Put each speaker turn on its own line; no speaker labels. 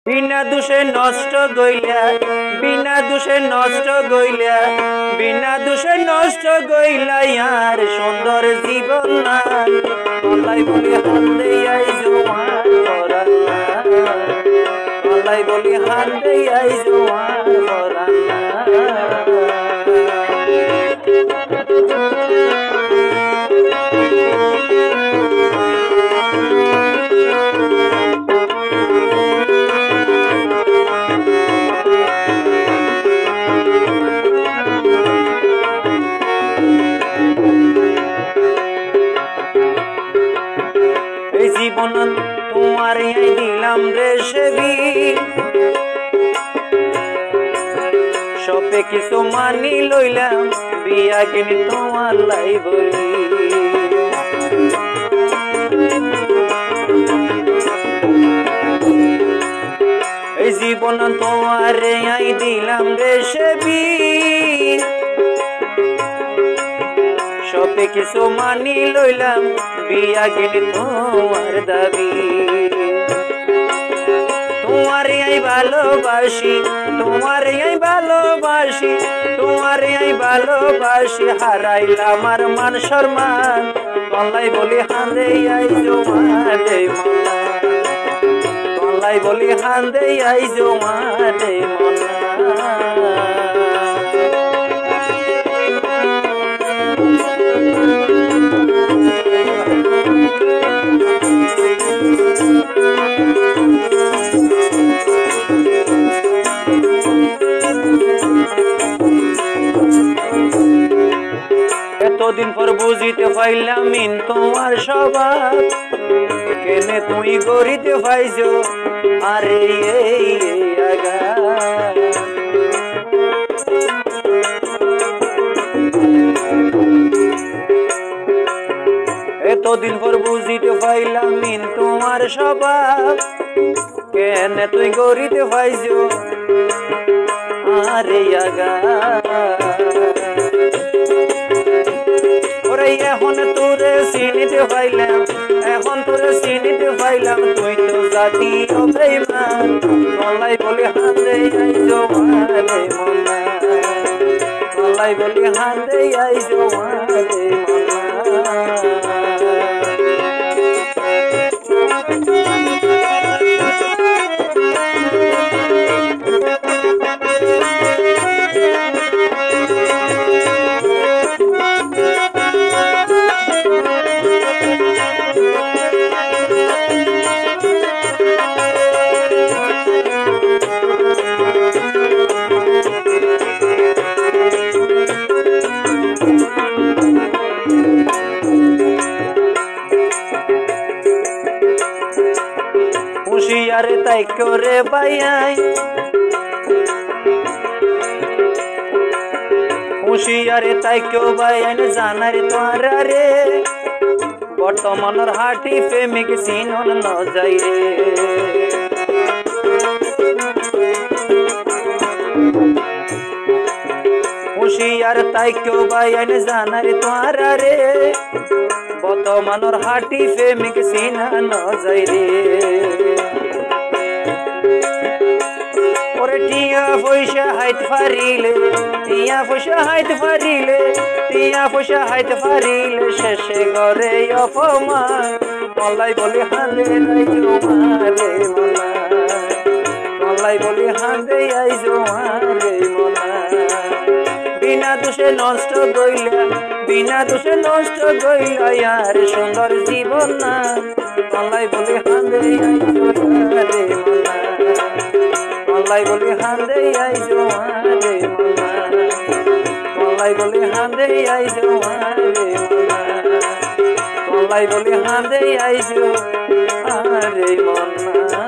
বিনা দোষে নষ্ট গইলা, বিনা দোষে নষ্ট গইলা, বিনা দোষে নষ্ট গইলা আর সুন্দর জীবন নাই। আল্লাহ বলি হান্দে আই জোয়ান করান না, আল্লাহ বলি হান্দে আই জোয়ান করান না। জীবন তোমার দিলাম রে সেবি, সবে কিছু মানি লইলাম বিয়া কিনি তোমার লাই বলি। এই জীবন তোমার দিলাম রে সেবি, সবে কিছু মানি লইলাম বিয়া গেলে তোমার দাবি। তোমার আই ভালোবাসি, তোমার আই ভালোবাসি, তোমার আই ভালোবাসি, হারাইলাম আর মান সম্মান। আল্লাহ বলি হান্দে আই জোয়ান রে মনা, আল্লাহ বলি হান্দে আই জোয়ান রে মনা। এতদিন পর বুঝিতে পাইলাম মিন তোমার স্বভাব, কেনে তুই গড়িতে পাইছো আরে এই আগা। এতদিন পর বুঝিতে পাইলাম মিন তোমার স্বভাব, কেনে তুই গড়িতে পাইছো আরে আগা। এখন তোরে চিনিতে পাইলাম, এখন তোরে চিনিতে পাইলাম, তুই তো জাতীয় বেঈমান। আল্লাহ বলি হান্দে আই জোয়ান রে মনা, আল্লাহ বলি হান্দে আই জোয়ান রে মনা। হুশিয়ারে তাই করে বাইয়াই, হুশিয়ারে তাই কেউ বাইয়াই জানার তোরা রে, বর্তমানের হাটি প্রেমিক চিনন ন যাই রে। হুশিয়ার তাই কেউ বাইয়াই জানার তোরা রে, বর্তমানের হাটি প্রেমিক চিনা ন যাই রে। ওরে টিয়া পয়সা হাইতে পারিলে, টিয়া পয়সা হাইতে পারিলে, টিয়া পয়সা হাইতে পারিলে, শেষে ঘরে অপমান। আল্লাহ বলি হান্দে আই জোয়ান রে মনা, আল্লাহ বলি হান্দে আই জোয়ান রে মনা। বিনা দোষে নষ্ট গইলা, বিনা দোষে নষ্ট গইলা আর সুন্দর জীবন না। আল্লাহ বলি হান্দে আই জোয়ান রে মনা, আল্লাহ বলি হান্দে আই জোয়ান রে মনা, আল্লাহ বলি হান্দে আই জোয়ান রে মনা, আল্লাহ বলি হান্দে আই জোয়ান রে মনা।